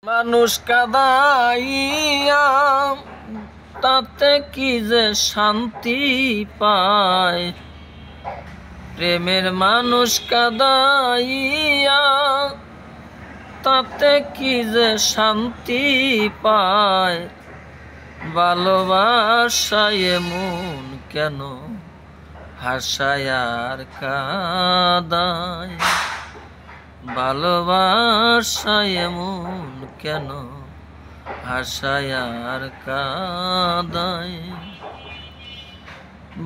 মানুষ কাদাইয়া তাতে কি যে শান্তি পায়। প্রেমের মানুষ কাদাইয়া তাতে কি যে শান্তি পায়। ভালোবাসায় এমন কেন হাসায় আর কাদায়। ভালোবাসায় এমন কেন হাসায় আর কাদায়।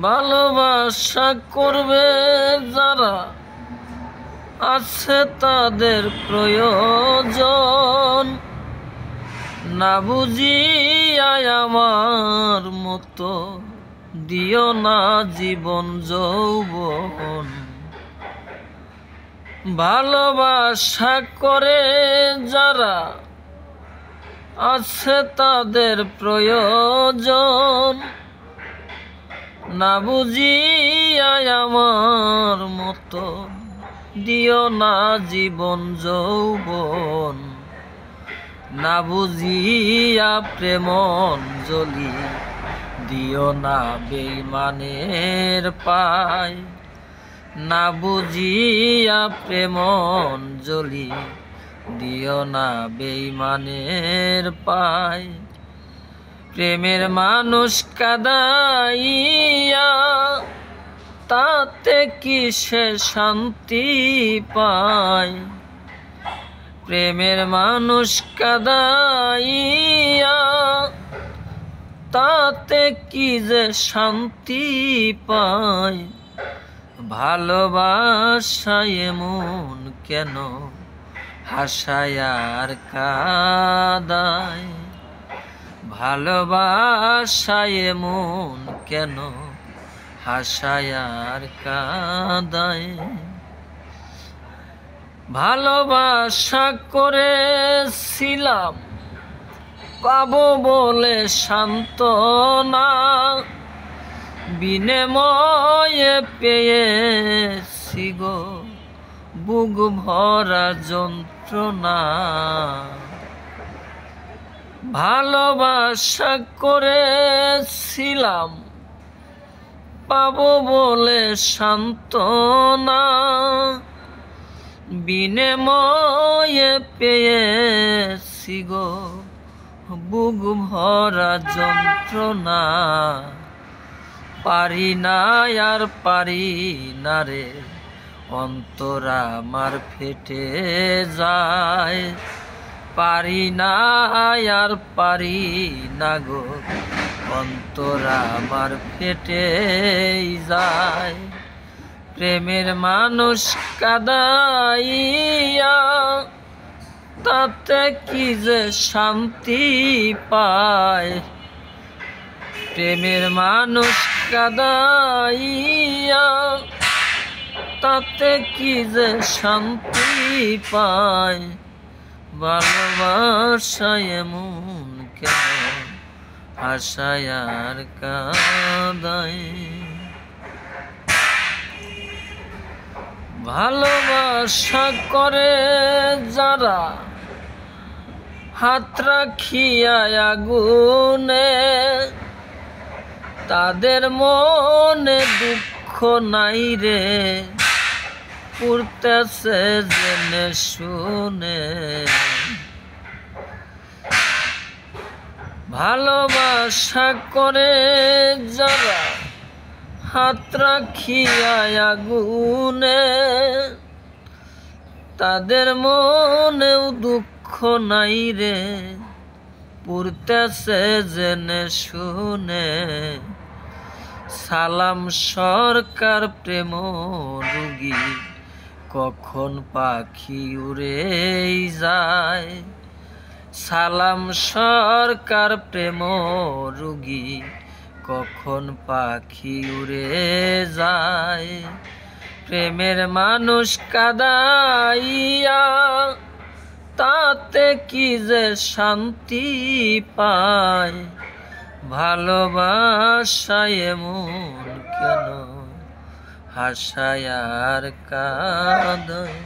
ভালোবাসা করবে যারা আছে তাদের প্রয়োজন, না বুঝিয়া আমার মতো দিও না জীবন যৌবন। ভালোবাসা করে যারা আছে তাদের প্রয়োজন, না বুঝিয়া আমার মতো দিও না জীবন যৌবন। না বুঝিয়া প্রেম অঞ্জলি দিও না বেঈমানের পায়। না বুঝিয়া প্রেম অঞ্জলি দিও না বেঈমানের পায়। প্রেমের মানুষ কাদাইয়া তাতে কি সে শান্তি পায়। প্রেমের মানুষ কাদাইয়া তাতে কি যে শান্তি পায়। ভালোবাসায় এমন কেন হাসায় আর কাদায়। ভালোবাসায় এমন কেন হাসায় আর কাদায়। ভালোবাসা করেছিলাম পাবো বলে সান্ত্বনা, বিনিময়ে পেয়েছি গো বুক ভরা যন্ত্রণা। ভালোবাসা করেছিলাম পাবো বলে সান্ত্বনা, বিনিময়ে পেয়েছি গো বুক ভরা যন্ত্রণা। পারি না আর পারি না রে অন্তর আমার ফেটে যায়। পারি না আর পারি না গো অন্তর আমার ফেটে যায়। প্রেমের মানুষ কাদাইয়া তাতে কি যে শান্তি পায়। প্রেমের মানুষ কাদাইয়া তাতে কি যে শান্তি পায়। ভালোবাসায় এমন কেন হাসায় আর কাদায়। ভালোবাসা করে যারা হাত রাখিয়া আগুনে, তাদের মনে দুঃখ নাই রে পুড়তেছে জেনে শুনে। ভালোবাসা করে যারা হাত রাখিয়া আগুনে, তাদের মনেও দুঃখ নাই রে পুড়তেছে জেনে শুনে। সালাম সরকার প্রেম রুগী কখন পাখি উড়ে যায়। সালাম সরকার প্রেম রুগী কখন পাখি উড়ে যায়। প্রেমের মানুষ কাদাইয়া তাতে কি যে শান্তি পায়। ভালোবাসায় এমন কেন হাসায় আর কাদায়।